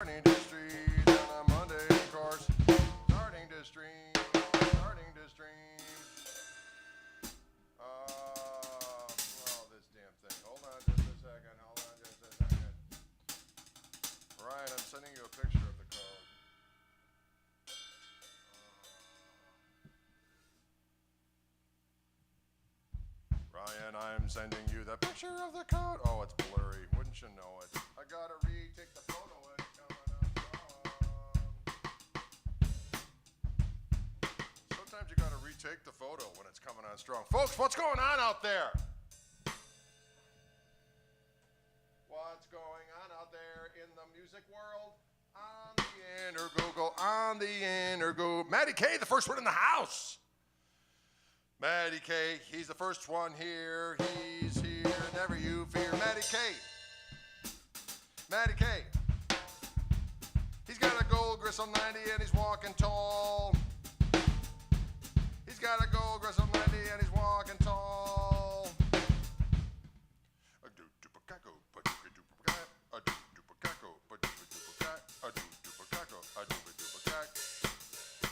Starting to stream on a Monday, of course. Starting to stream. This damn thing. Hold on just a second. Ryan, I'm sending you a picture of the code. Ryan, I'm sending you the picture of the code. Oh, it's blurry. Wouldn't you know it? I gotta retake the photo. It's coming up strong. Sometimes you gotta retake the photo when it's coming on strong. Folks, what's going on out there? What's going on out there in the music world? On the Intergoogle. Matty K, the first one in the house. Matty K, he's the first one here. He's here, never you fear. Matty K. He's got a gold gristle 90 and he's walking tall. He's got a gold gristle 90 and he's walking tall.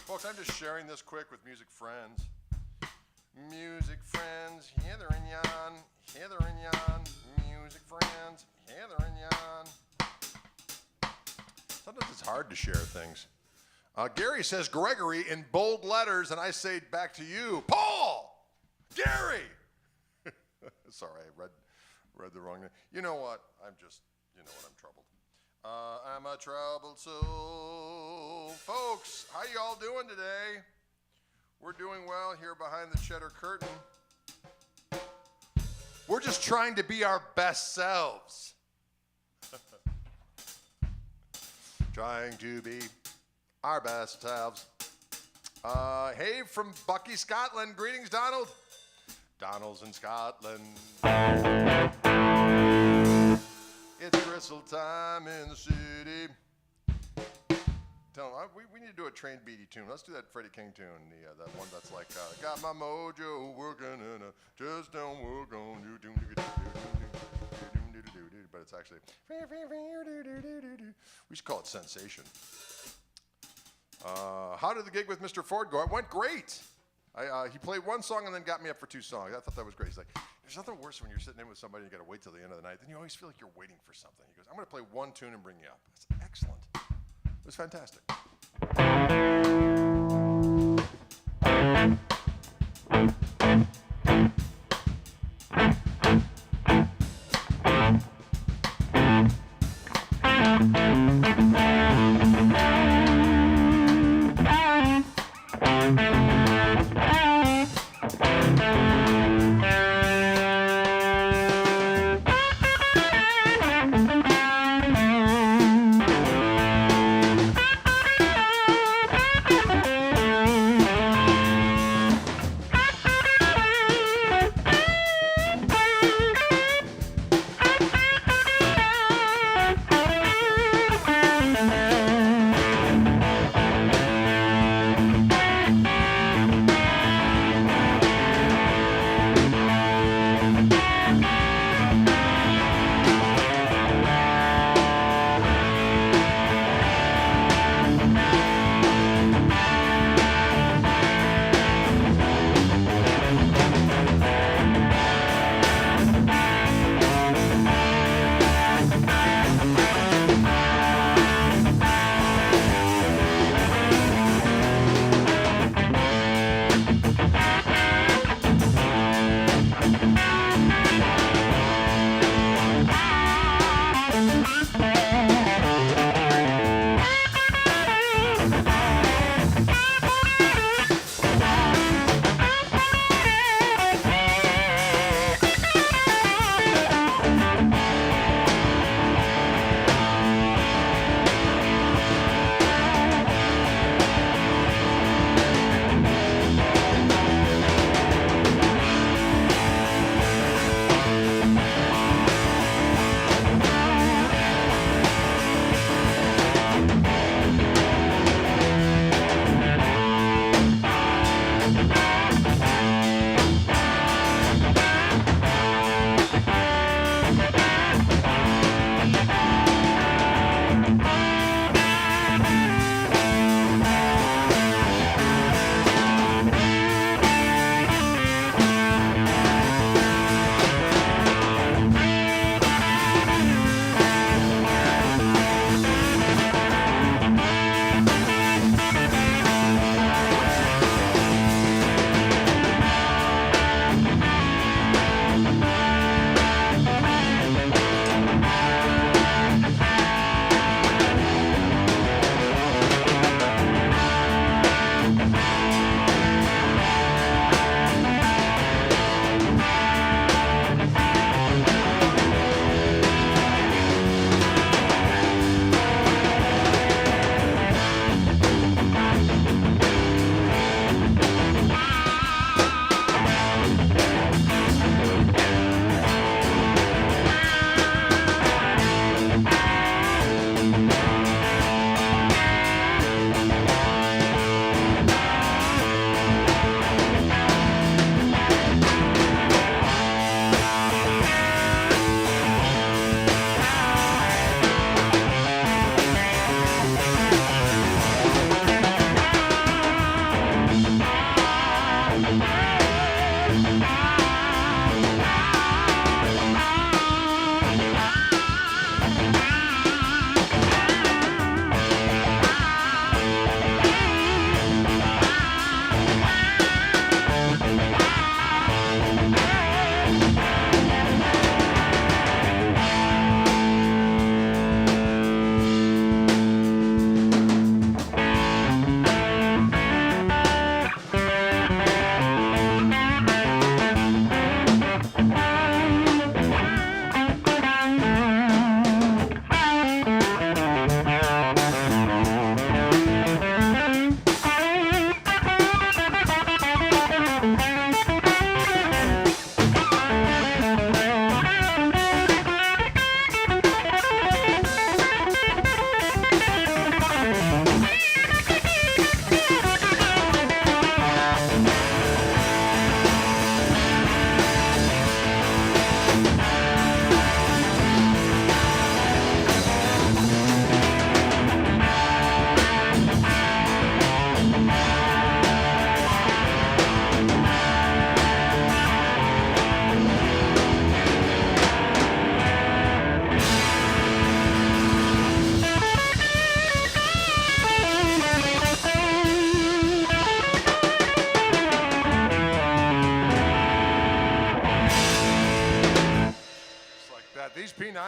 Folks, I'm just sharing this quick with music friends. Music friends, Heather and Jan. Music friends, Heather and Jan. Sometimes it's hard to share things. Gary says Gregory in bold letters, and I say back to you, Paul! Gary! Sorry, I read the wrong name. You know what? I'm troubled. I'm a troubled soul. Folks, how y'all doing today? We're doing well here behind the cheddar curtain. We're just trying to be our best selves. Trying to be our best selves. Hey, from Bucky, Scotland. Greetings, Donald. Donald's in Scotland. It's gristle time in the city. Tell him, we need to do a Train Beatty tune. Let's do that Freddie King tune, that one that's like, got my mojo working and just don't work on you. But it's actually, we should call it Sensation. How did the gig with Mr. Ford go? It went great. He played one song and then got me up for two songs. I thought that was great. He's like, there's nothing worse when you're sitting in with somebody and you got to wait till the end of the night. Then you always feel like you're waiting for something. He goes, I'm going to play one tune and bring you up. That's excellent. It was fantastic.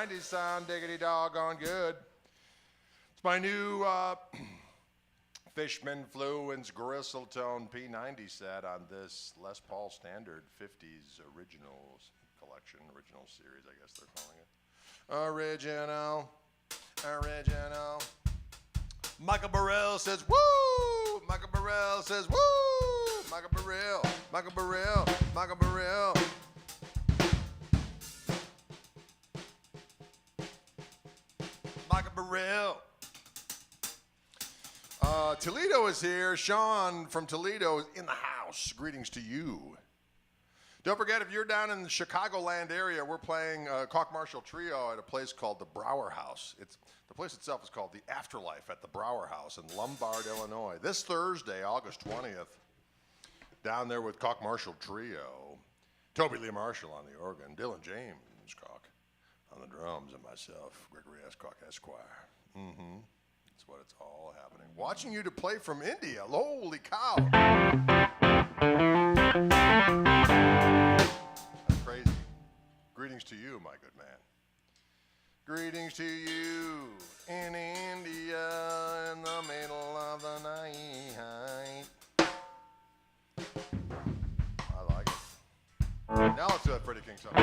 P90s sound diggity doggone good. It's my new Fishman Fluence Grisseltone P90 set on this Les Paul Standard 50s Originals collection, original series, I guess they're calling it. Original. Michael Burrell says, woo! Michael Burrell says, woo! Michael Burrell. Michael Burrell. Michael Burrell. Michael Burrell. Toledo is here. Sean from Toledo is in the house. Greetings to you. Don't forget, if you're down in the Chicagoland area, we're playing Koch Marshall Trio at a place called the Brower House. The place itself is called the Afterlife at the Brower House in Lombard, Illinois. This Thursday, August 20th, down there with Koch Marshall Trio. Toby Lee Marshall on the organ, Dylan James Koch on the drums, and myself, Gregory S. Koch Esquire. That's what it's all happening. Watching you to play from India. Holy cow. That's crazy. Greetings to you, my good man. Greetings to you in India in the middle of the night. I like it. Now let's do that Freddie King song.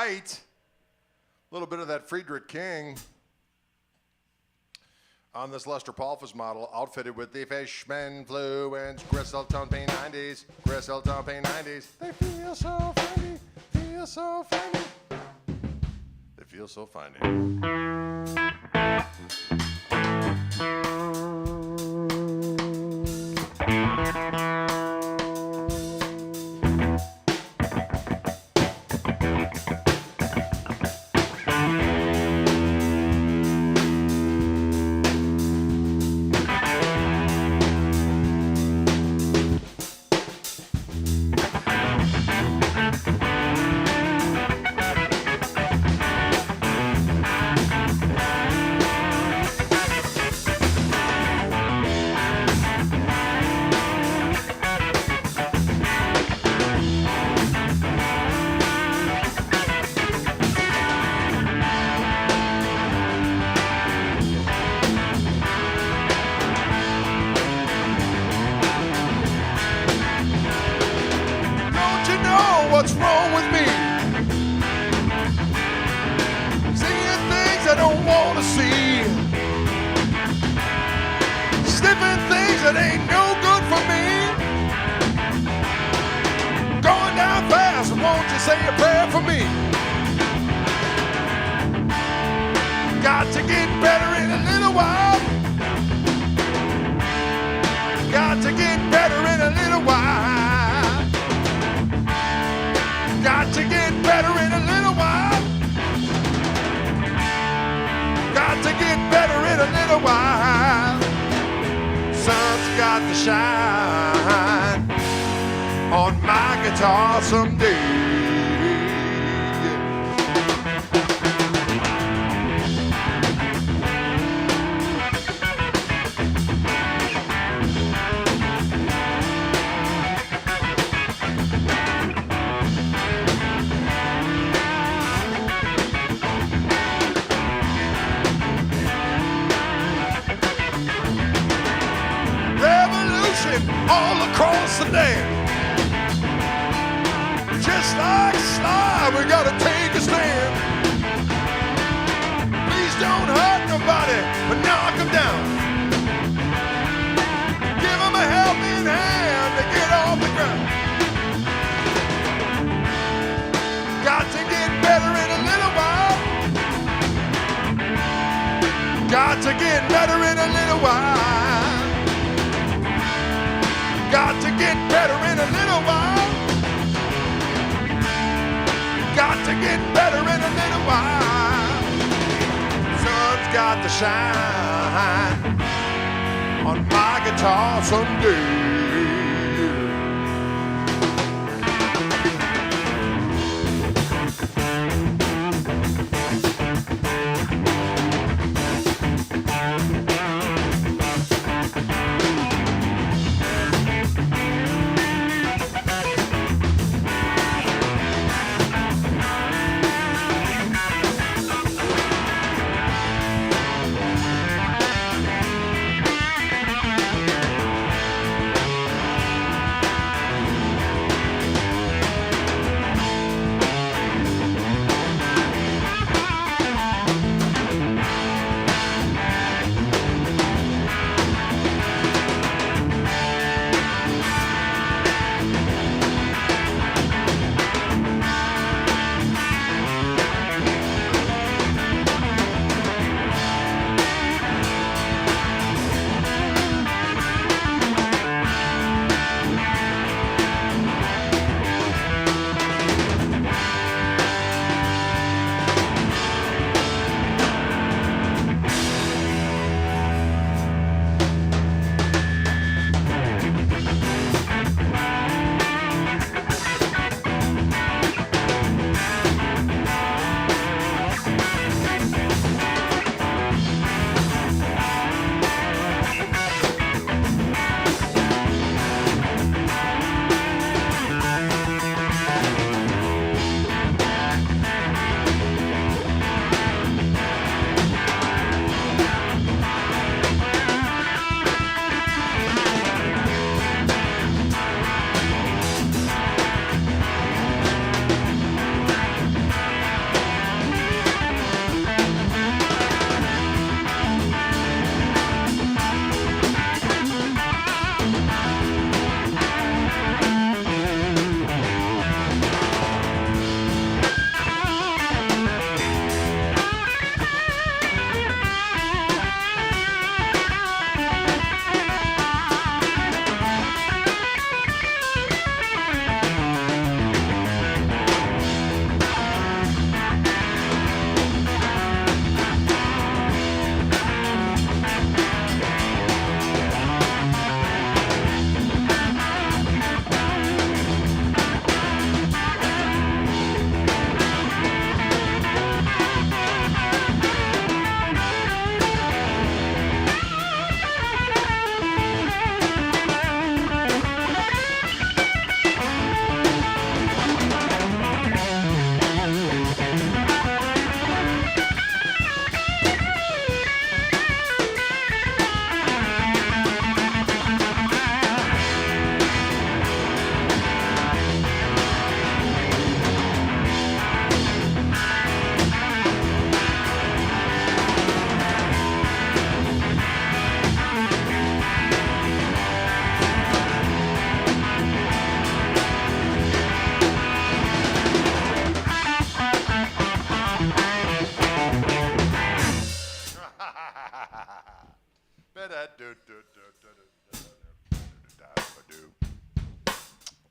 white. A little bit of that Friedrich King on this Lester Palfus model, outfitted with the Fishman Fluence Gristle-tone P90s. Gristle-tone P90s. They feel so funny, feel so funny. They feel so funny. What's wrong with me? Seeing things I don't want to see. Sniffing things that ain't no good for me. Going down fast, won't you say a prayer for me? Got to get better in a little while. Got to get better in a little while. Got to get better in a little while. Got to get better in a little while. Sun's got to shine on my guitar someday. All across the land. Just like Sly, we gotta take a stand. Please don't hurt nobody, but knock them down. Give them a helping hand to get off the ground. Got to get better in a little while. Got to get better in a little while. Got to get better in a little while. Got to get better in a little while. Sun's got to shine on my guitar someday.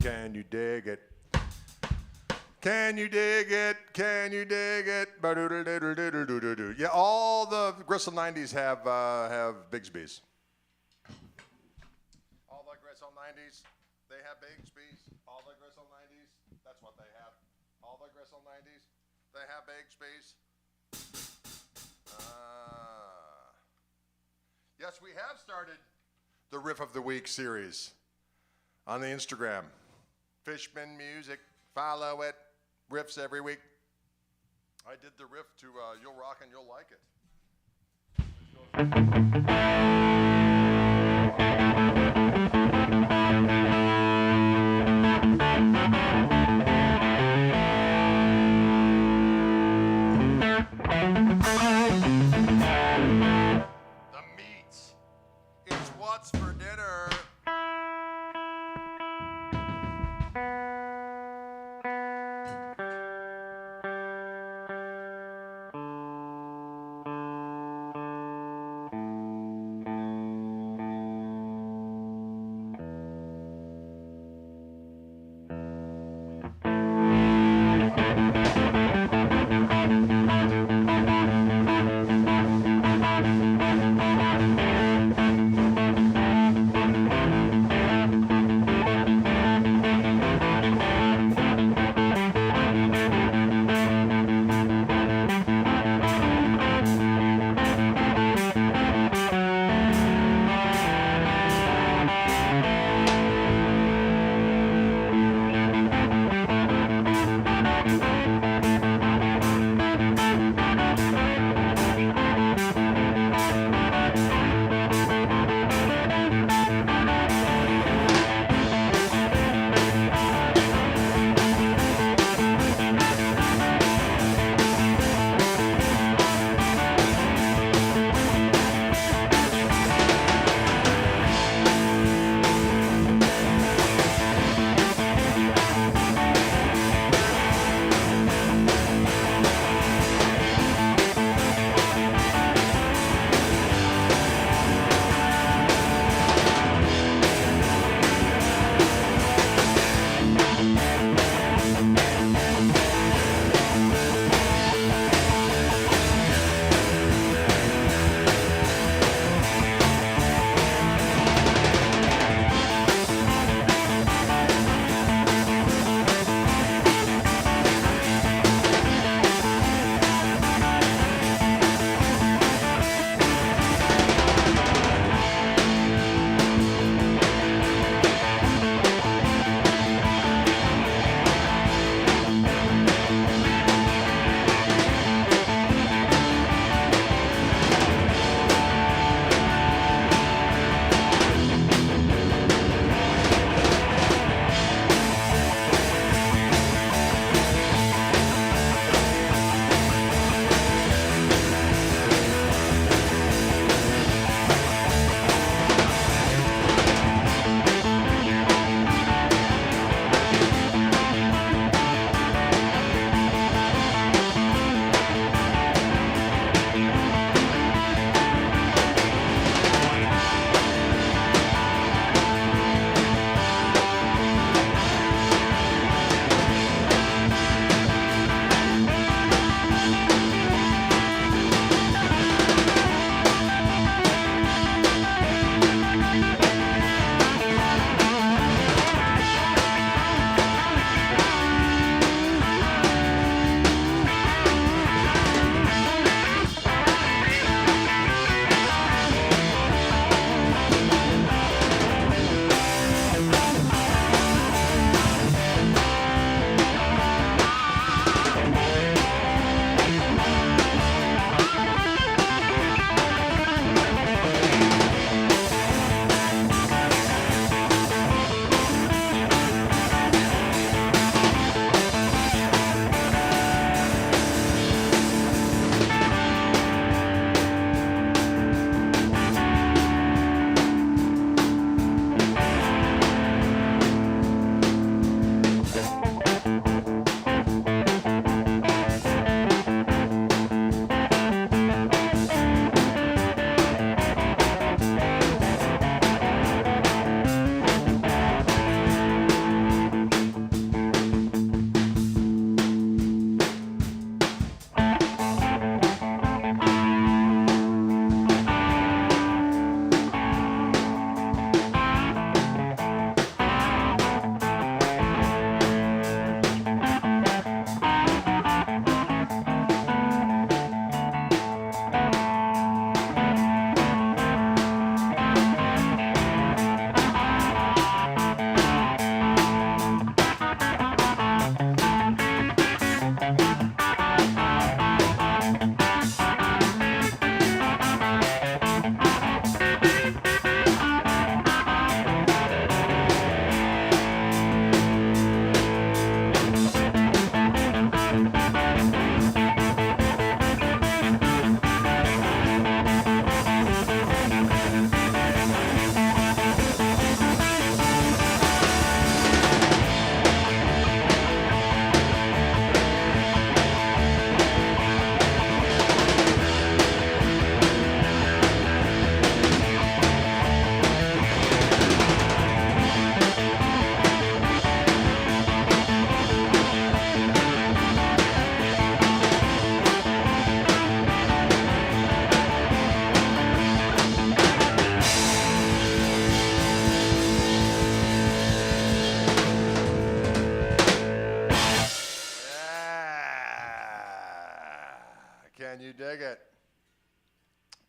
Can you dig it? Can you dig it? Can you dig it? Ba-doodle-diddle-diddle-doo-doo-doo. Yeah, all the Gristle 90s have Bigsby's. All the Gristle 90s, they have Bigsby's. All the Gristle 90s, that's what they have. All the Gristle 90s, they have Bigsby's. Yes, we have started the Riff of the Week series on the Instagram. Fishman Music, follow it. Riffs every week. I did the riff to You'll Rock and You'll Like It. The meat. It's what's for dinner.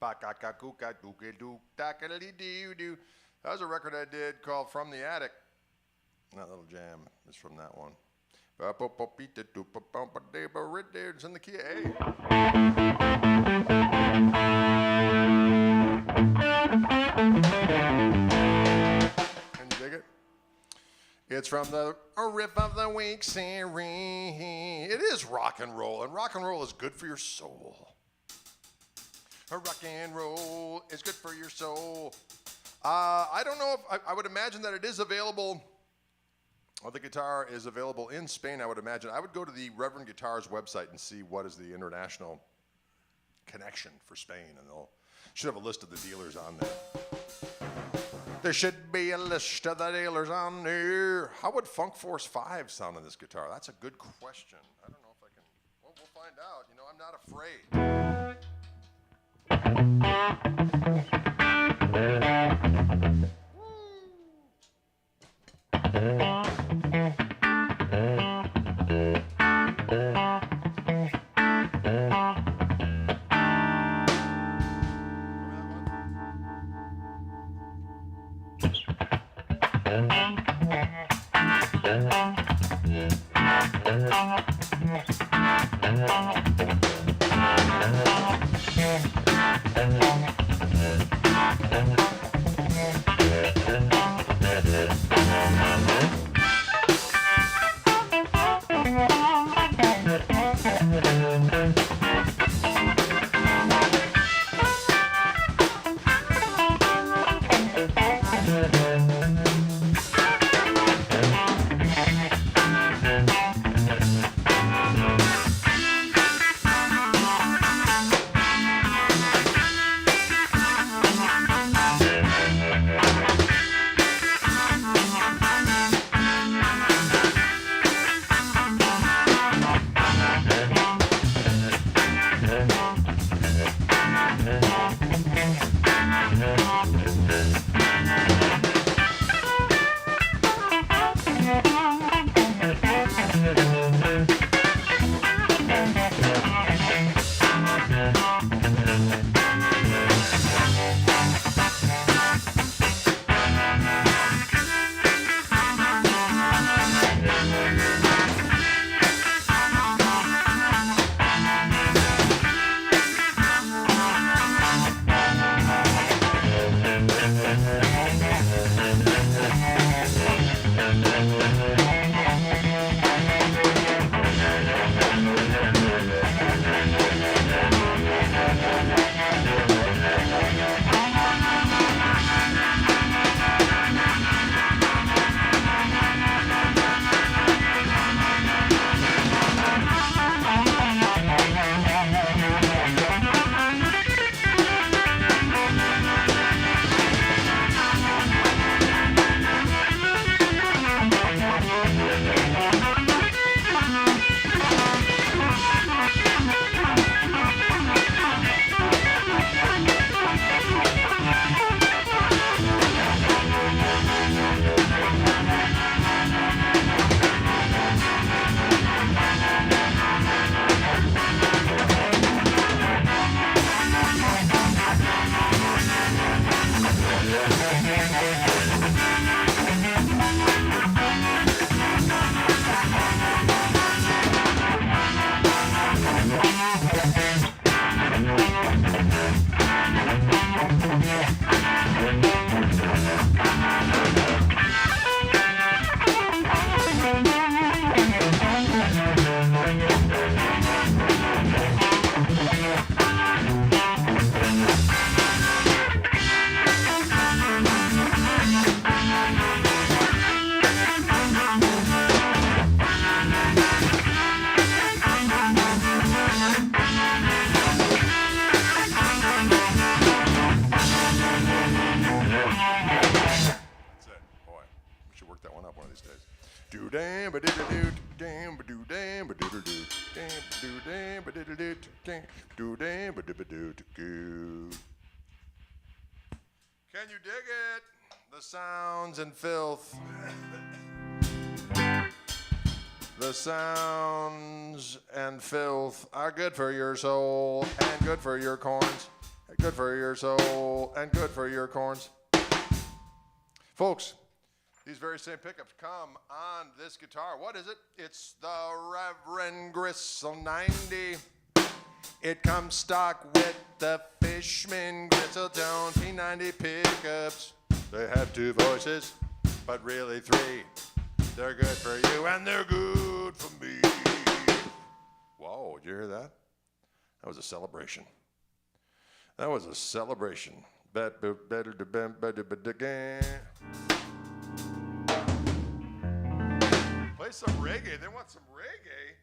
That was a record I did called From the Attic. That little jam is from that one. It's in the key of A. Can you dig it? It's from the riff of the week series. It is rock and roll is good for your soul. Rock and roll is good for your soul. I don't know if I would imagine that it is available. Well, the guitar is available in Spain, I would imagine. I would go to the Reverend Guitars website and see what is the international connection for Spain, and they'll should have a list of the dealers on there. There should be a list of the dealers on there. How would Funk Force 5 sound on this guitar? That's a good question. I don't know if I can. Well, we'll find out. You know, I'm not afraid. Can you dig it? The sounds and filth. The sounds and filth are good for your soul and good for your corns. Good for your soul and good for your corns. Folks, these very same pickups come on this guitar. What is it? It's the Reverend Gristle 90. It comes stock with the Fishman Gristletown P90 pickups. They have two voices, but really three. They're good for you and they're good for me. Whoa, did you hear that? That was a celebration. That was a celebration. Play some reggae. They want some reggae.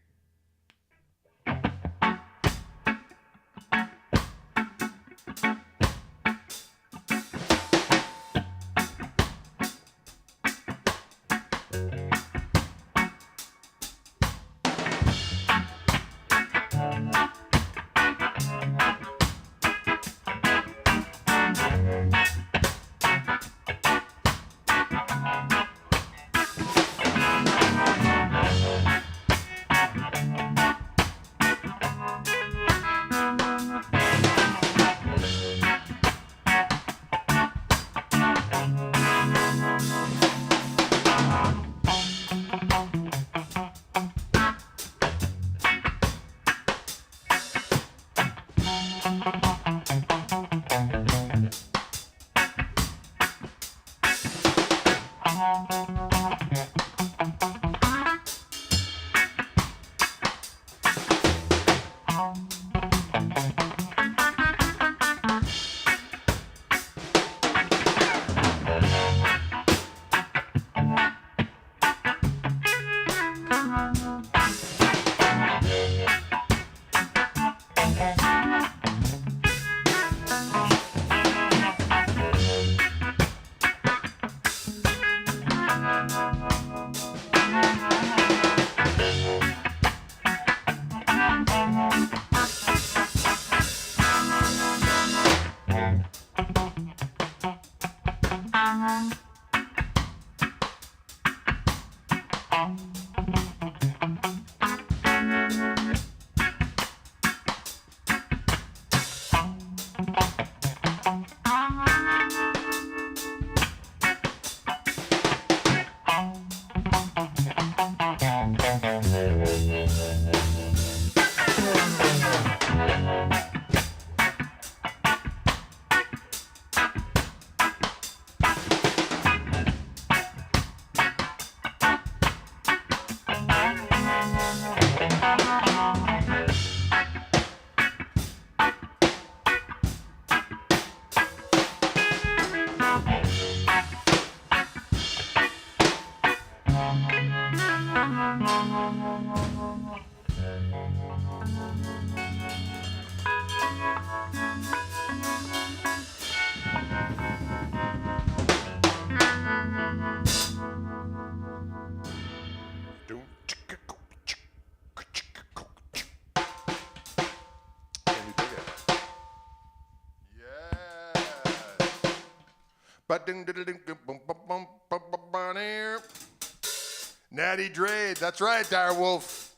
Natty Drade, that's right, Direwolf.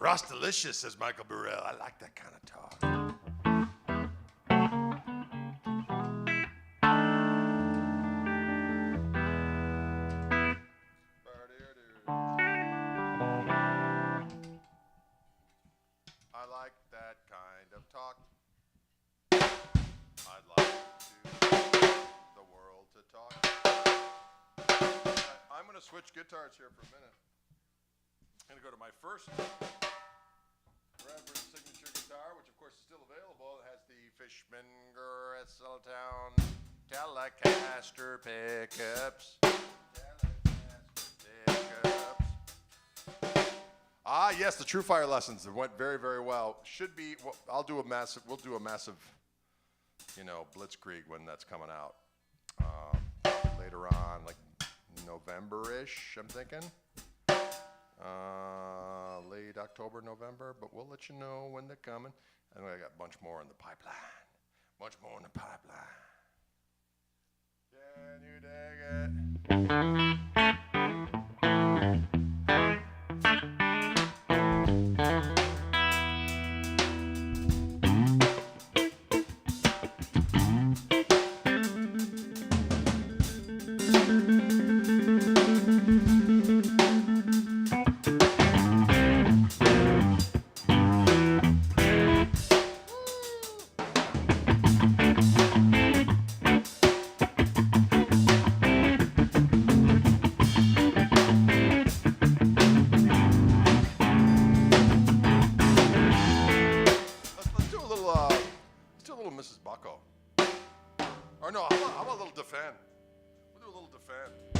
Ross Delicious, says Michael Burrell. I like that kind of talk. I like that kind of talk. I'd like the world to talk. I'm going to switch guitars here for a minute. I'm going to go to my first Reverend signature guitar, which of course is still available. It has the Fishman Gristletown Telecaster pickups. Ah, yes, the True Fire lessons. It went very, very well. Should be. Well, we'll do a massive, blitzkrieg when that's coming out. Later on, like November-ish, I'm thinking. Late October, November, but we'll let you know when they're coming. And I got a bunch more in the pipeline. Can you dig it? this is Bucko. Or no, how about a little defend? We'll do a little defend.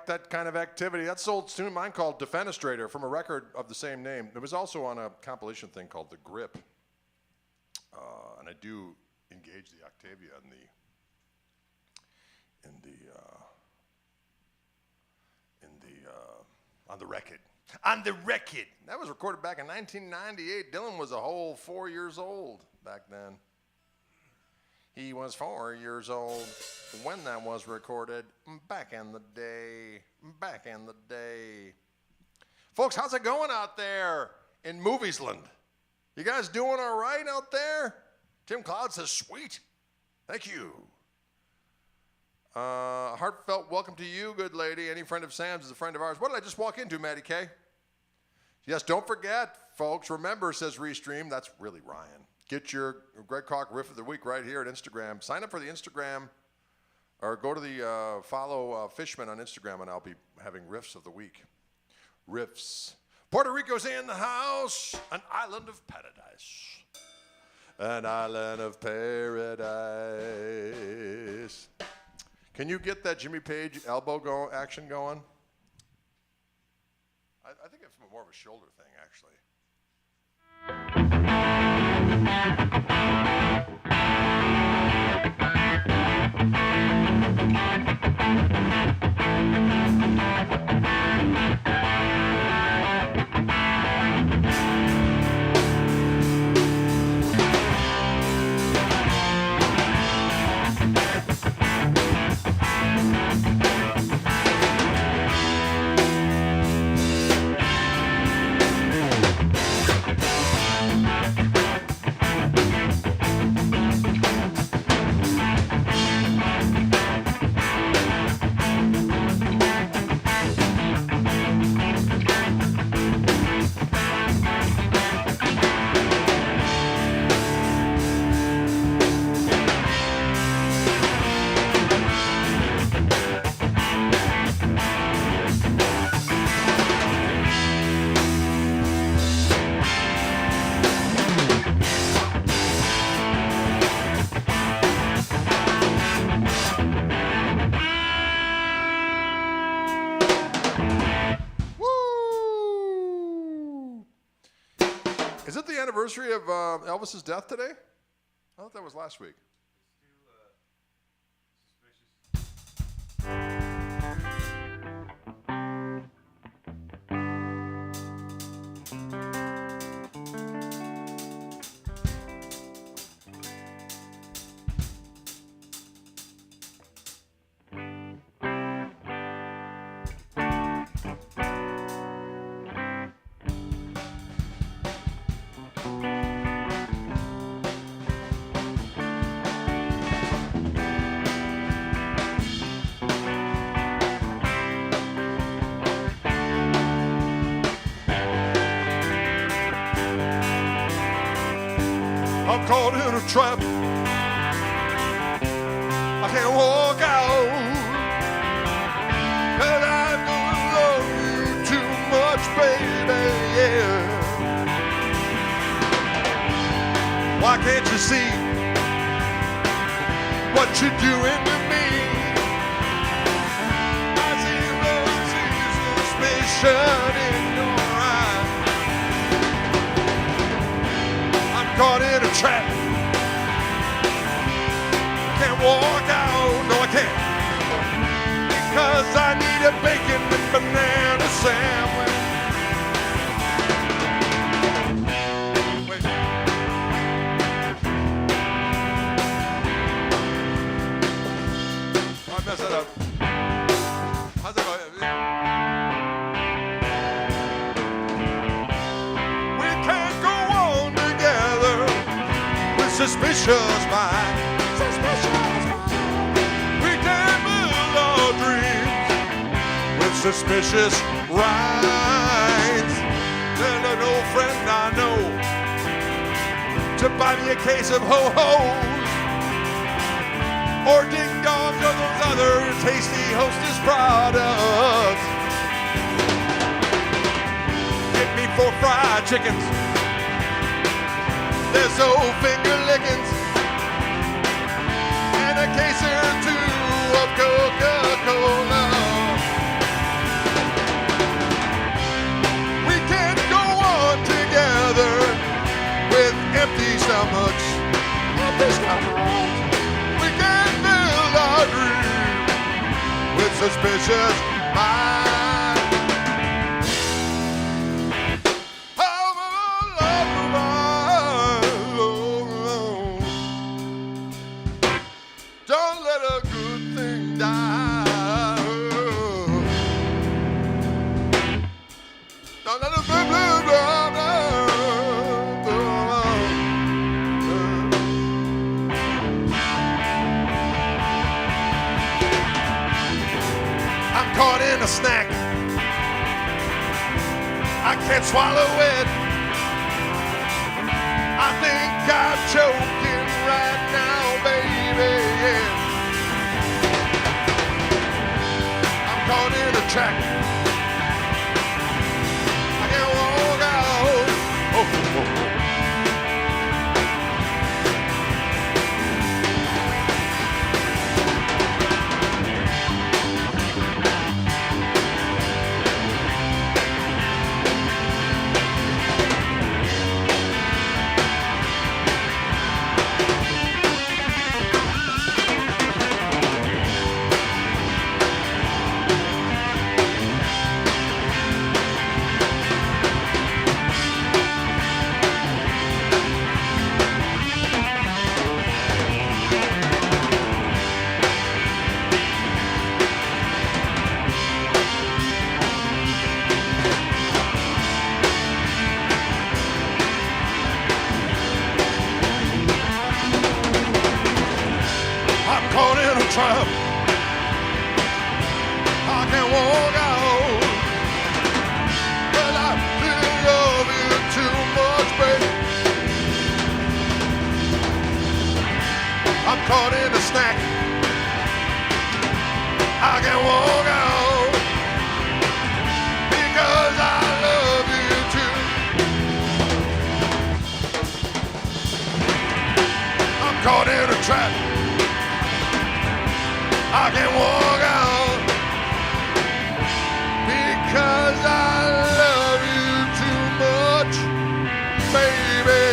that kind of activity. That's an old tune of mine called Defenestrator from a record of the same name. It was also on a compilation thing called The Grip. And I do engage the Octavia on the record. On the record. That was recorded back in 1998. Dylan was a whole 4 years old back then. He was 4 years old when that was recorded back in the day. Back in the day. Folks, how's it going out there in Moviesland? You guys doing all right out there? Tim Cloud says, sweet. Thank you. Heartfelt welcome to you, good lady. Any friend of Sam's is a friend of ours. What did I just walk into, Maddie K? Yes, don't forget, folks. Remember, says Restream. That's really Ryan. Get your Greg Koch riff of the week right here at Instagram. Sign up for the Instagram, or go to the follow Fishman on Instagram, and I'll be having riffs of the week. Riffs. Puerto Rico's in the house. An island of paradise. An island of paradise. Can you get that Jimmy Page elbow action going? I think it's more of a shoulder thing, actually. Is it the anniversary of Elvis's death today? I thought that was last week. I'm caught in a trap. I can't walk out. And I don't love you too much, baby, yeah. Why can't you see what you're doing to me? I see roses, suspicion in your eyes. I'm caught in a trap. Can't walk out, no I can't. Because I need a bacon and banana sandwich. Wait. I messed that up. How's that going? We can't go on together with suspicious minds. We can't build our dreams with suspicious rides. There's an old friend I know to buy me a case of ho-hos or ding-dongs or those other tasty Hostess products. Get me 4 fried chickens. There's old finger lickings. A case or 2 of Coca-Cola. suspicious mind. Don't let a good thing die. Don't let a good thing die. I'm caught in a snack. I can't swallow it. I think I'm choking right now, baby. I'm caught in a track. I can't walk out. Caught in a trap. I can't walk out. But I really love you too much, baby. I'm caught in a snack. I can't walk out because I love you too. I'm caught in a trap. I can't walk out because I love you too much, baby.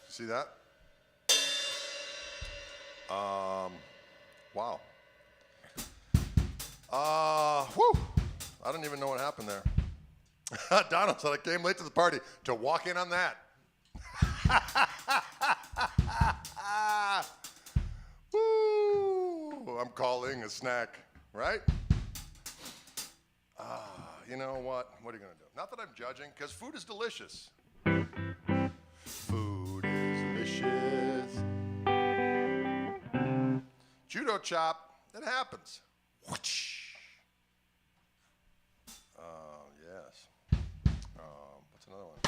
See that? Wow. Whew. I don't even know what happened there. Donald said I came late to the party to walk in on that. Woo. I'm calling a snack, right? You know what? What are you going to do? Not that I'm judging, because food is delicious. Food is delicious. Judo chop, it happens. Whoosh. Yes. What's another one?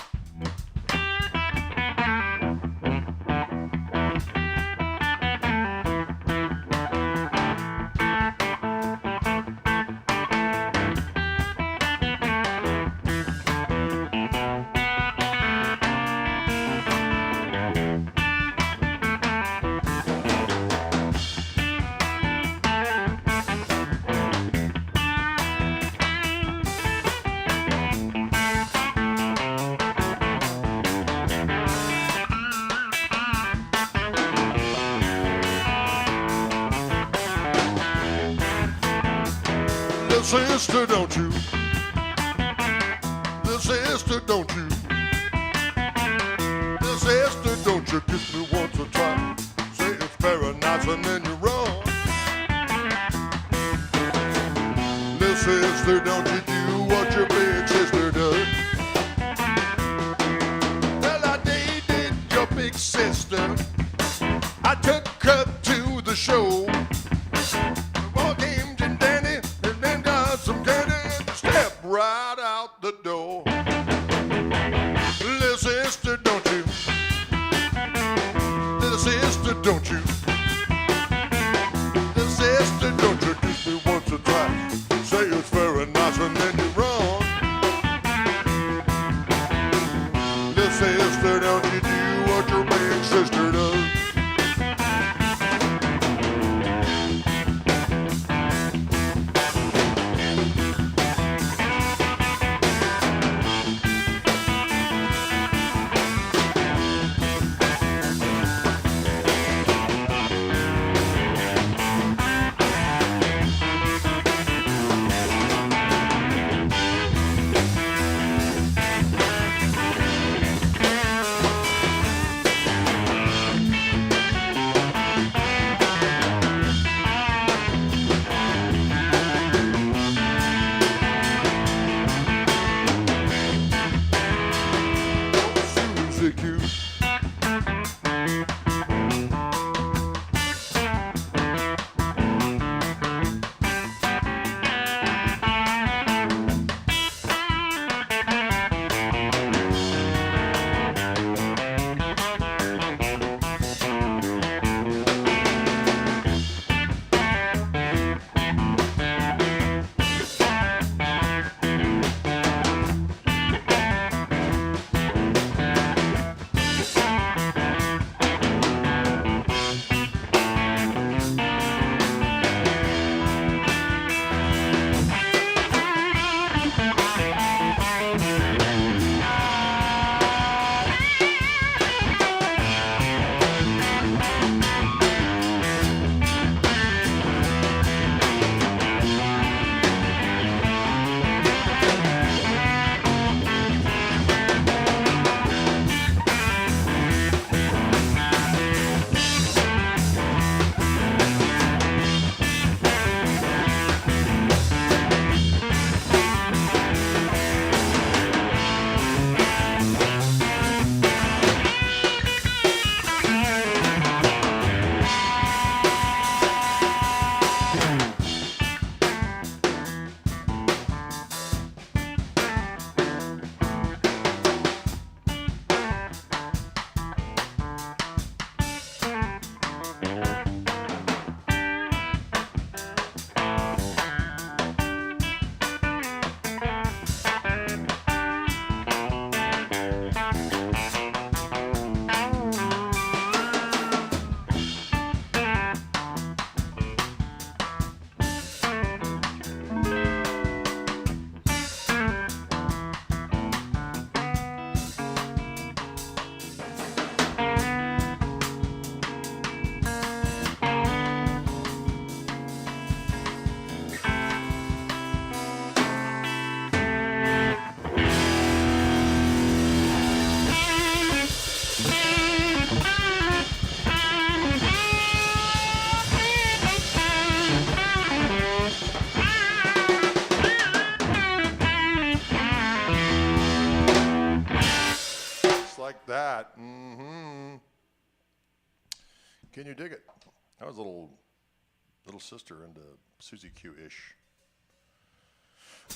Sister, don't you? Little sister, don't you? Little sister, don't you kiss me once or twice? Say it's very nice and then you run. Little sister, don't you do what your big sister does? Well, I dated your big sister. I took her to the show. Some candy, step right out the door. Little sister, don't you? Little sister, don't you? Little sister, don't you kiss me once or twice? Say it's very nice and then you run. Little sister, don't you do what your big sister does? Like that. Mm-hmm. Can you dig it? That was a little sister into Susie Q-ish.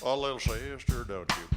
A little sister, don't you?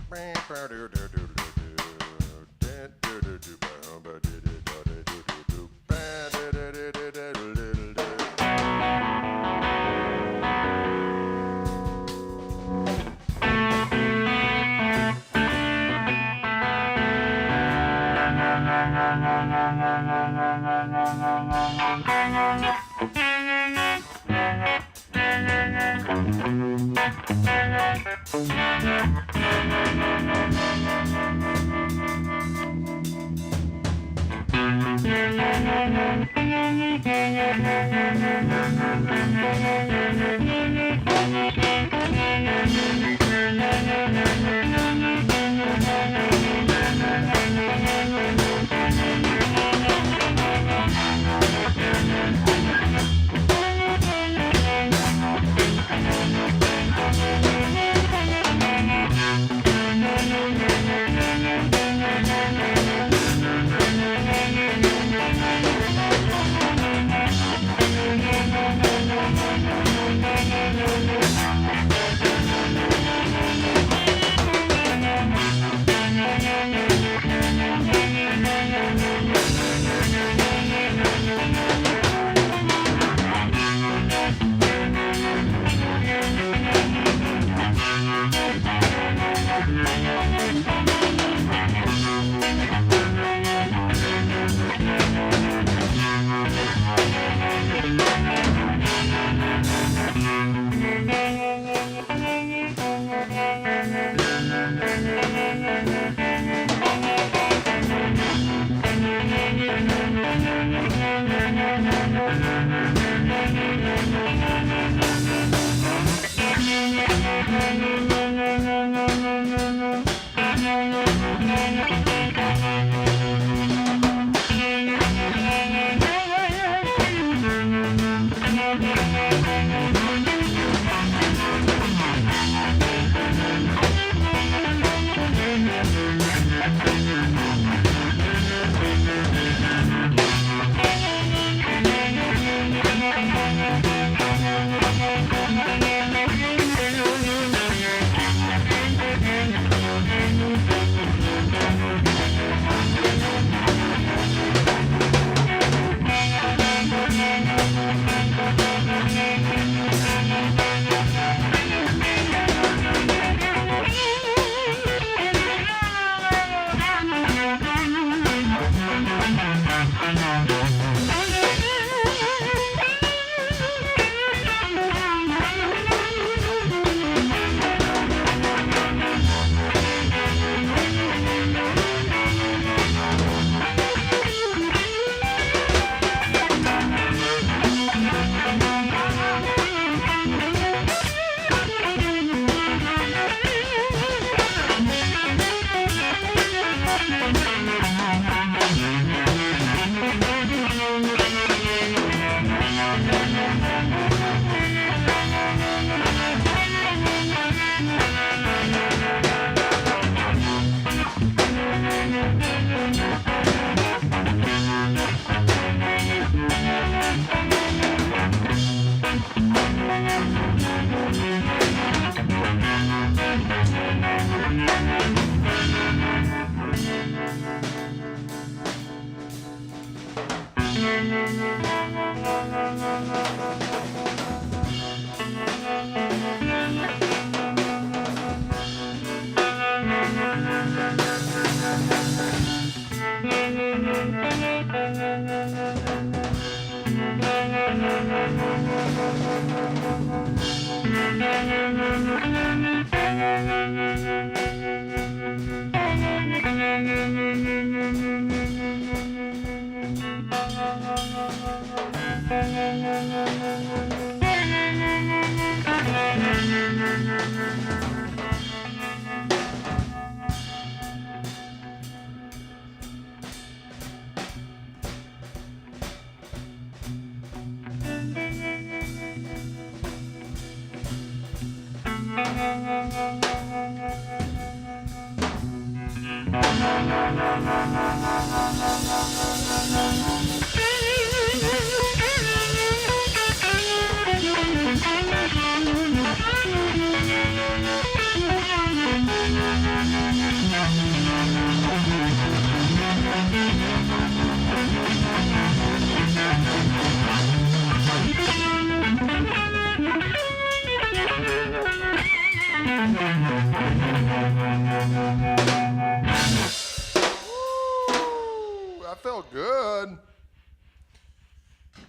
Woo, that felt good.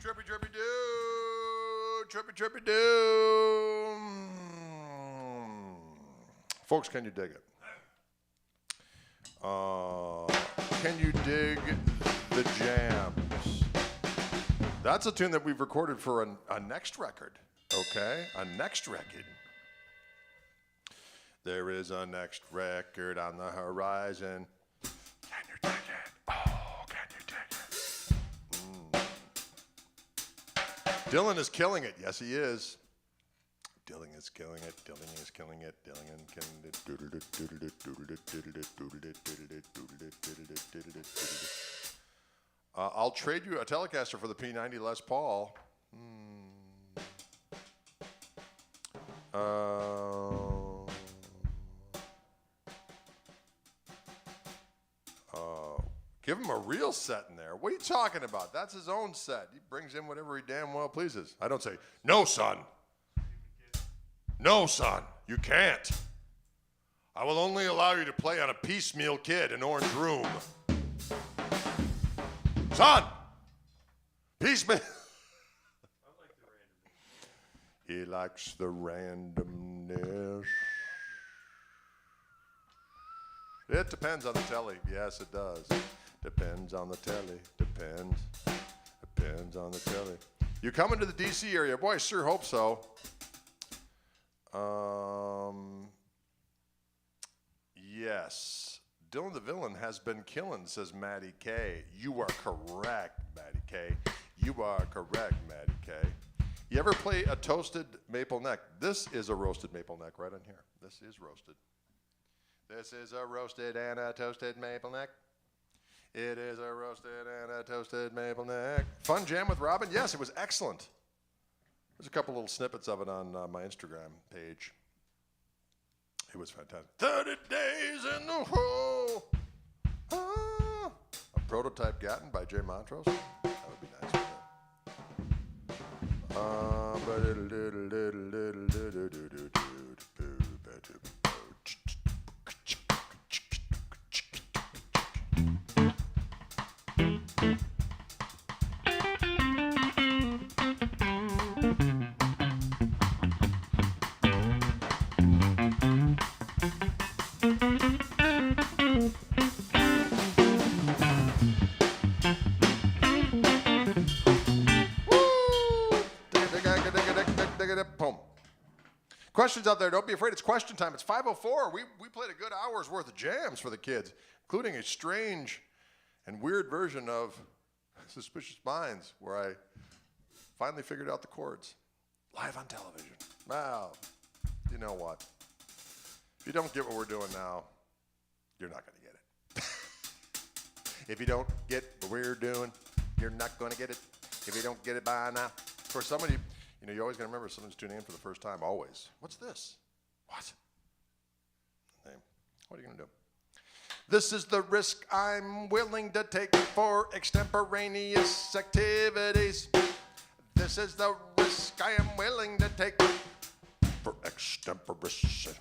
Trippy, trippy, do. Trippy, trippy, do. Folks, can you dig it? Can you dig the jams? That's a tune that we've recorded for a next record, okay? A next record. There is a next record on the horizon. Can you dig it? Oh, can you dig it? Dylan is killing it. Yes, he is. Dylan is killing it. Dylan is killing it. Dylan killing it. I'll trade you a Telecaster for the P90 Les Paul. Give him a real set in there. What are you talking about? That's his own set. He brings in whatever he damn well pleases. I don't say, no, son. No, son, you can't. I will only allow you to play on a piecemeal kit in Orange Room. Son, piecemeal. He likes the randomness. It depends on the telly. Yes, it does. Depends on the telly. Depends on the telly. You coming to the D.C. area? Boy, I sure hope so. Yes. Dylan the Villain has been killing, says Maddie K. You are correct, Maddie K. You are correct, Maddie K. You ever play a toasted maple neck? This is a roasted maple neck right on here. This is roasted. This is a roasted and a toasted maple neck. It is a roasted and a toasted maple neck. Fun jam with Robin? Yes, it was excellent. There's a couple little snippets of it on my Instagram page. It was fantastic. 30 days in the hole. Ah. A prototype Gatton by Jay Montrose. That would be nice. Questions out there, don't be afraid. It's question time. It's 5:04. We played a good hour's worth of jams for the kids, including a strange and weird version of Suspicious Minds, where I finally figured out the chords live on television. Wow, you know what? If you don't get what we're doing now, you're not going to get it. If you don't get what we're doing, you're not going to get it. If you don't get it by now. For somebody, you know, you're always going to remember someone's tuning in for the first time, always. What's this? What? What are you going to do? This is the risk I'm willing to take for extemporaneous activities. This is the risk I am willing to take for extemporaneous.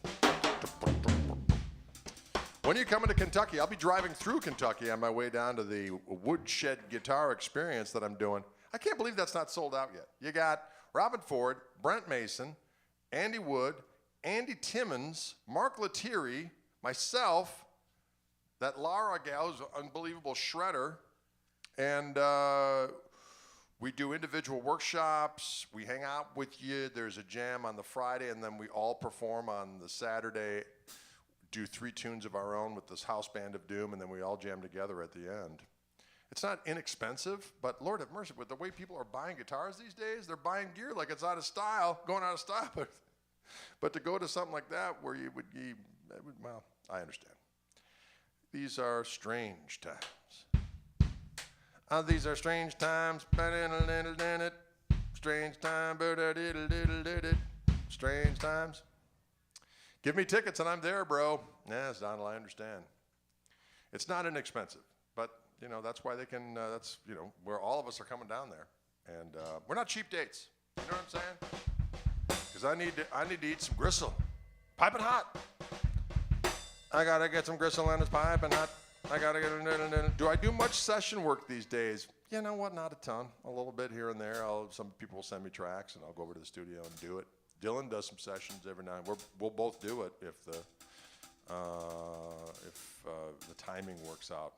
When are you coming to Kentucky? I'll be driving through Kentucky on my way down to the Woodshed Guitar Experience that I'm doing. I can't believe that's not sold out yet. You got Robin Ford, Brent Mason, Andy Wood, Andy Timmons, Mark Lettieri, myself, that Lara gal who's an unbelievable shredder, and we do individual workshops. We hang out with you. There's a jam on the Friday, and then we all perform on the Saturday, do 3 tunes of our own with this house band of doom, and then we all jam together at the end. It's not inexpensive, but Lord have mercy, with the way people are buying guitars these days, they're buying gear like it's out of style, going out of style. But to go to something like that where well, I understand. These are strange times. These are strange times. Strange time. Strange times. Give me tickets and I'm there, bro. Yes, Donald, I understand. It's not inexpensive, but you know that's why they can. That's where all of us are coming down there, and we're not cheap dates. You know what I'm saying? Because I need to eat some gristle, piping hot. I gotta get some gristle and it's piping hot. I gotta get. Do I do much session work these days? You know what? Not a ton. A little bit here and there. Some people will send me tracks, and I'll go over to the studio and do it. Dylan does some sessions every now and then. We'll both do it if the timing works out.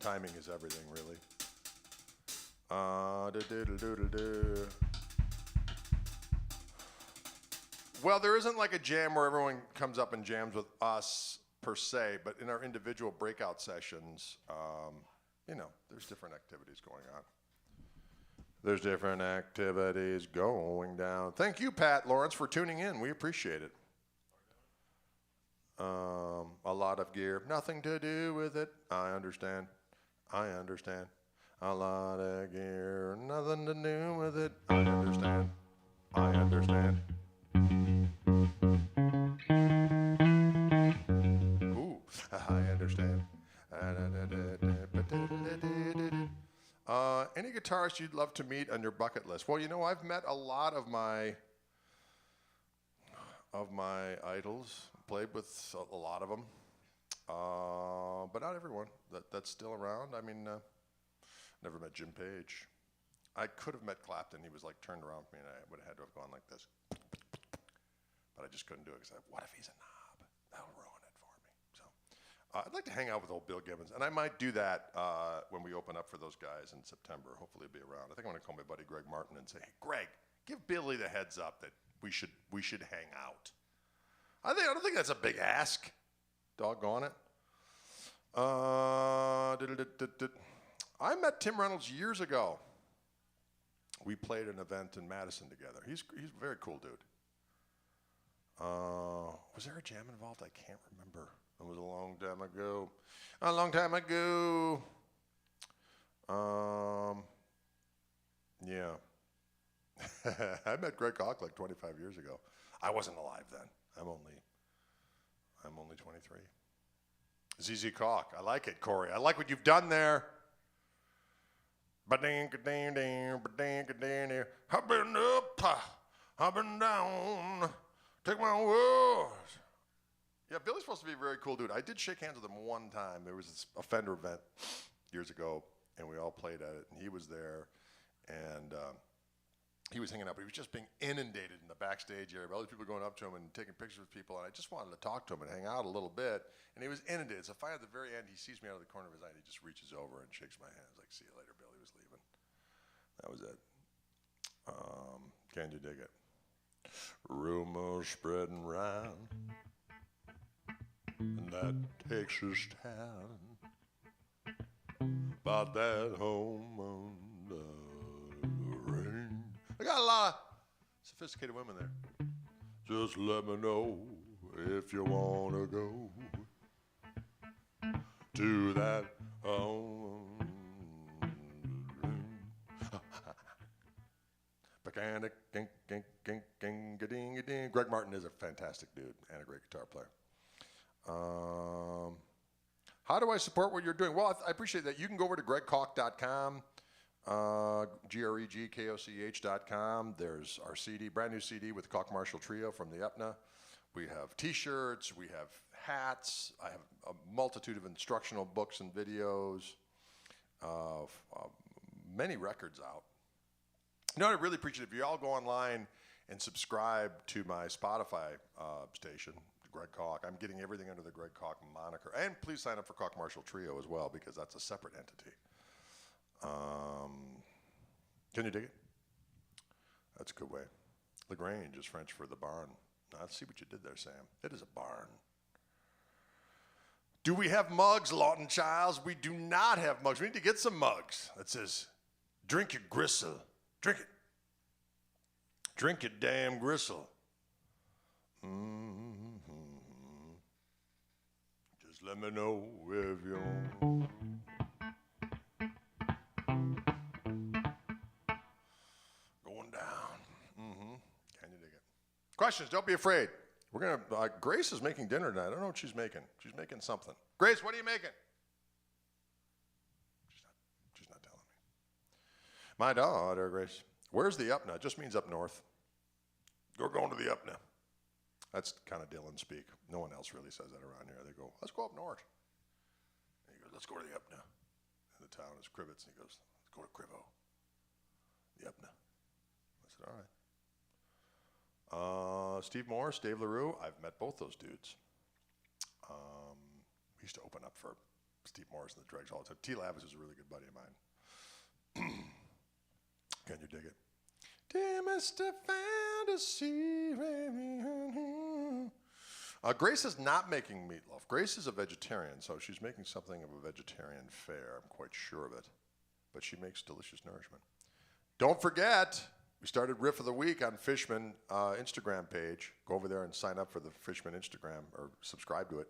Timing is everything, really. Well, there isn't like a jam where everyone comes up and jams with us per se, but in our individual breakout sessions, there's different activities going on. There's different activities going down. Thank you, Pat Lawrence, for tuning in. We appreciate it. A lot of gear, nothing to do with it. I understand. A lot of gear, nothing to do with it. I understand. Ooh, I understand. Any guitarists you'd love to meet on your bucket list? Well, I've met a lot of my idols. Played with a lot of them, but not everyone that's still around. I mean, never met Jim Page. I could have met Clapton. He was like turned around from me, and I would have had to have gone like this. But I just couldn't do it because what if he's a knob? That'll ruin it for me. So I'd like to hang out with old Bill Gibbons, and I might do that when we open up for those guys in September. Hopefully he'll be around. I think I'm going to call my buddy Greg Martin and say, hey, Greg, give Billy the heads up that we should hang out. I don't think that's a big ask. Doggone it. I met Tim Reynolds years ago. We played an event in Madison together. He's a very cool dude. Was there a jam involved? I can't remember. It was a long time ago. Yeah. I met Greg Koch like 25 years ago. I wasn't alive then. I'm only 23. ZZ Koch. I like it, Corey. I like what you've done there. I've been up, I've been down. Take my words. Yeah, Billy's supposed to be a very cool dude. I did shake hands with him one time. There was a Fender event years ago, and we all played at it, and he was there, and he was hanging out, but he was just being inundated in the backstage area. Other people going up to him and taking pictures with people, and I just wanted to talk to him and hang out a little bit, and he was inundated. So finally, at the very end, he sees me out of the corner of his eye, and he just reaches over and shakes my hand. He's like, see you later, Bill. He was leaving. That was it. Can you dig it? Rumors spreading round in that Texas town about that home on the range. I got a lot of sophisticated women there. Just let me know if you want to go to that home. Greg Martin is a fantastic dude and a great guitar player. How do I support what you're doing? Well, I appreciate that. You can go over to gregkoch.com, gregkoch.com. There's our CD, brand new CD with the Koch Marshall Trio from the Etna. We have T-shirts. We have hats. I have a multitude of instructional books and videos. Many records out. You know what I really appreciate? If you all go online and subscribe to my Spotify station, Greg Koch. I'm getting everything under the Greg Koch moniker. And please sign up for Koch Marshall Trio as well, because that's a separate entity. Can you dig it? That's a good way. LaGrange is French for the barn. Now, let's see what you did there, Sam. It is a barn. Do we have mugs, Lawton Childs? We do not have mugs. We need to get some mugs that says, drink your gristle. Drink it. Drink your damn gristle. Just let me know if you're going down. Can you dig it? Questions, don't be afraid. We're going to, Grace is making dinner tonight. I don't know what she's making. She's making something. Grace, what are you making? She's not telling me. My daughter, Grace. Where's the Upna? It just means up north. We're going to the Upna. That's kind of Dylan speak. No one else really says that around here. They go, let's go up north. And he goes, let's go to the Upna. And the town is Crivets. And he goes, let's go to Crivo. The Upna. I said, all right. Steve Morris, Dave LaRue, I've met both those dudes. We used to open up for Steve Morris and the Dregs all the time. T. Lavis is a really good buddy of mine. Can you dig it? Dear Mr. Fantasy. Grace is not making meatloaf. Grace is a vegetarian, so she's making something of a vegetarian fare. I'm quite sure of it. But she makes delicious nourishment. Don't forget, we started Riff of the Week on Fishman Instagram page. Go over there and sign up for the Fishman Instagram, or subscribe to it.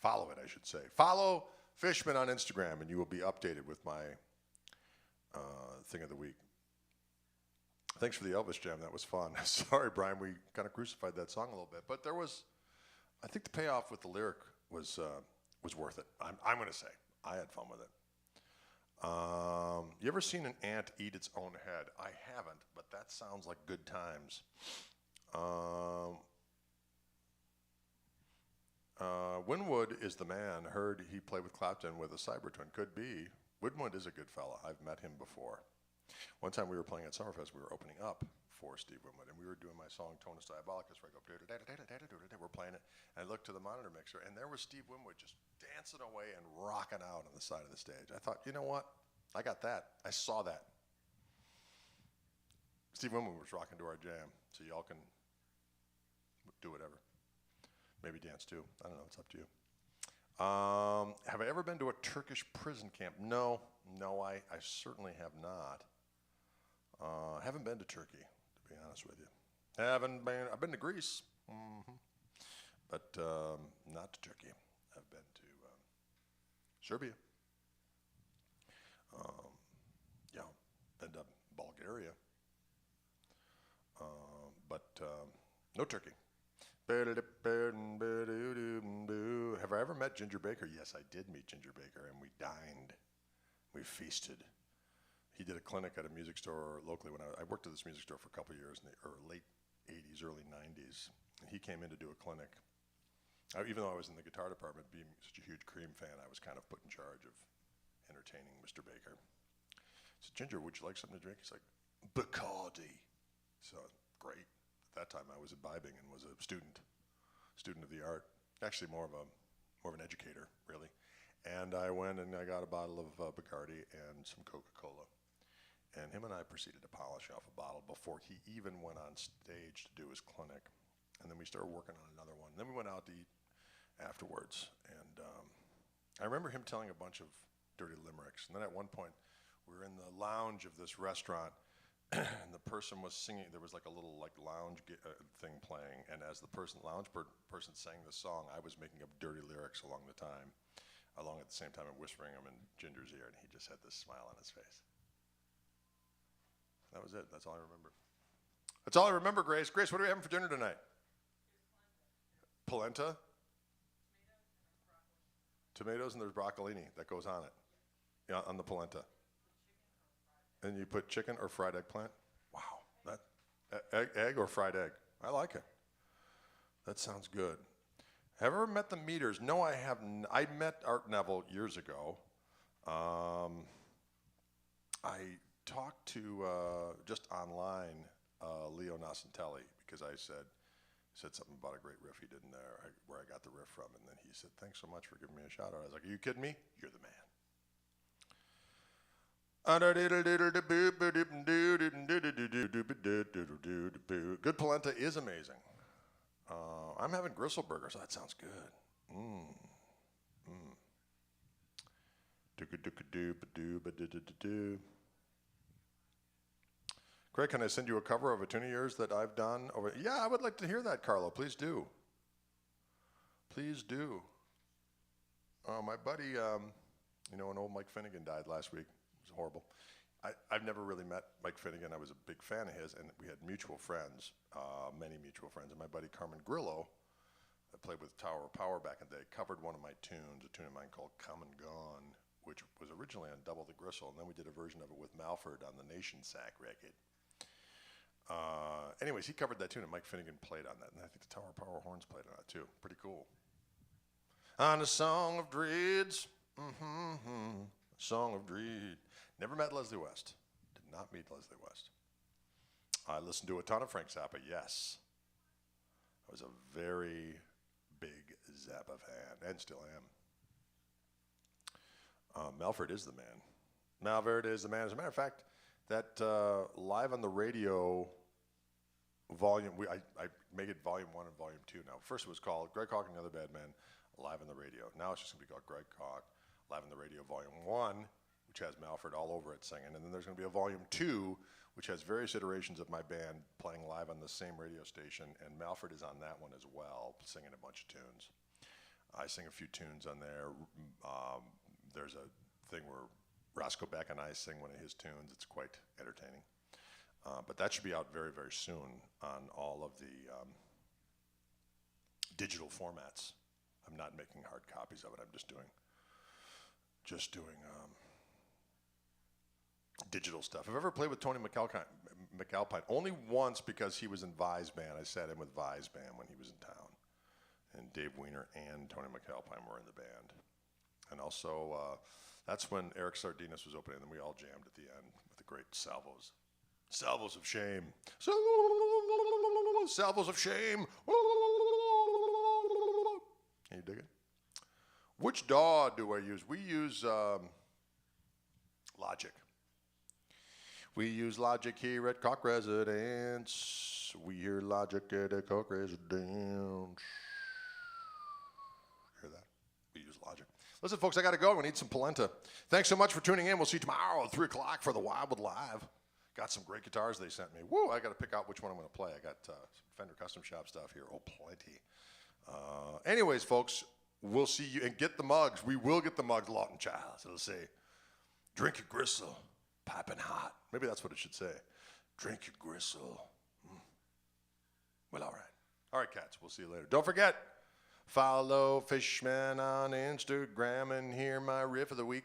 Follow it, I should say. Follow Fishman on Instagram, and you will be updated with my thing of the week. Thanks for the Elvis jam. That was fun. Sorry, Brian, we kind of crucified that song a little bit. But there was, I think the payoff with the lyric was worth it. I'm going to say. I had fun with it. You ever seen an ant eat its own head? I haven't, but that sounds like good times. Winwood is the man. Heard he played with Clapton with a Cybertwin. Could be. Winwood is a good fella. I've met him before. One time we were playing at Summerfest, we were opening up for Steve Winwood, and we were doing my song Tonus Diabolicus, where I go, we're playing it, and I looked to the monitor mixer, and there was Steve Winwood just dancing away and rocking out on the side of the stage. I thought, you know what? I got that. I saw that. Steve Winwood was rocking to our jam, so y'all can do whatever. Maybe dance too. I don't know. It's up to you. Have I ever been to a Turkish prison camp? No, I certainly have not. Haven't been to Turkey, to be honest with you. I've been to Greece, but not to Turkey. I've been to Serbia. Yeah, been to Bulgaria, but no Turkey. Have I ever met Ginger Baker? Yes, I did meet Ginger Baker, and we dined. We feasted. He did a clinic at a music store locally when I worked at this music store for a couple of years in the late 80s, early 90s. And he came in to do a clinic. Even though I was in the guitar department, being such a huge Cream fan, I was kind of put in charge of entertaining Mr. Baker. I said, Ginger, would you like something to drink? He's like, Bacardi. So, great. At that time, I was imbibing and was a student of the art. Actually, more of an educator, really. And I went and I got a bottle of Bacardi and some Coca-Cola. And him and I proceeded to polish off a bottle before he even went on stage to do his clinic. And then we started working on another one. Then we went out to eat afterwards. And I remember him telling a bunch of dirty limericks. And then at one point, we were in the lounge of this restaurant, and the person was singing. There was like a little lounge thing playing. And as the lounge person sang the song, I was making up dirty lyrics along at the same time and whispering them in Ginger's ear. And he just had this smile on his face. That was it. That's all I remember. That's all I remember, Grace. Grace, what are we having for dinner tonight? Polenta? Tomatoes, and there's broccolini that goes on it. Yeah, on the polenta. And you put chicken or fried eggplant? Wow. Egg or fried egg? I like it. That sounds good. Have you ever met the Meters? No, I haven't. I met Art Neville years ago. I talked to, just online, Leo Nocentelli, because I said something about a great riff he did in there, where I got the riff from, and then he said, thanks so much for giving me a shout out. I was like, are you kidding me? You're the man. Good polenta is amazing. I'm having gristle burgers. That sounds good. Craig, can I send you a cover of a tune of yours that I've done? Yeah, I would like to hear that, Carlo. Please do. Please do. My buddy, an old Mike Finnegan died last week. It was horrible. I've never really met Mike Finnegan. I was a big fan of his, and we had mutual friends, many mutual friends. And my buddy Carmen Grillo, that played with Tower of Power back in the day, covered one of my tunes, a tune of mine called Come and Gone, which was originally on Double the Gristle, and then we did a version of it with Malford on the Nation Sack record. Anyways, he covered that tune, and Mike Finnegan played on that, and I think the Tower of Power horns played on it too. Pretty cool. On a Song of Dreads, Song of Dread. Never met Leslie West. Did not meet Leslie West. I listened to a ton of Frank Zappa, yes. I was a very big Zappa fan, and still am. Melford is the man. Malverde is the man. As a matter of fact, that Live on the Radio volume, I make it volume 1 and volume 2 now. First it was called Greg Koch and the Other Bad Men, Live on the Radio. Now it's just going to be called Greg Koch, Live on the Radio volume 1, which has Malford all over it singing. And then there's going to be a volume 2, which has various iterations of my band playing live on the same radio station. And Malford is on that one as well, singing a bunch of tunes. I sing a few tunes on there. There's a thing where Roscoe Beck and I sing one of his tunes. It's quite entertaining. But that should be out very, very soon on all of the digital formats. I'm not making hard copies of it. I'm just doing digital stuff. I've ever played with Tony McAlpine. Only once, because he was in Vi's band. I sat in with Vi's band when he was in town. And Dave Weiner and Tony McAlpine were in the band. And also, that's when Eric Sardinas was opening, and then we all jammed at the end with the great salvos. Salvos of shame. Salvos of shame. Can you dig it? Which DAW do I use? We use Logic. We use Logic here at Koch Residence. We hear Logic at a Koch Residence. Hear that? We use Logic. Listen, folks, I got to go. We need some polenta. Thanks so much for tuning in. We'll see you tomorrow at 3 o'clock for the Wildwood Live. Got some great guitars they sent me. Woo, I got to pick out which one I'm going to play. I got some Fender Custom Shop stuff here. Oh, plenty. Anyways, folks, we'll see you. And get the mugs. We will get the mugs, Lawton Childs. It'll say, drink your gristle, piping hot. Maybe that's what it should say. Drink your gristle. Well, all right. All right, cats. We'll see you later. Don't forget, follow Fishman on Instagram and hear my riff of the week.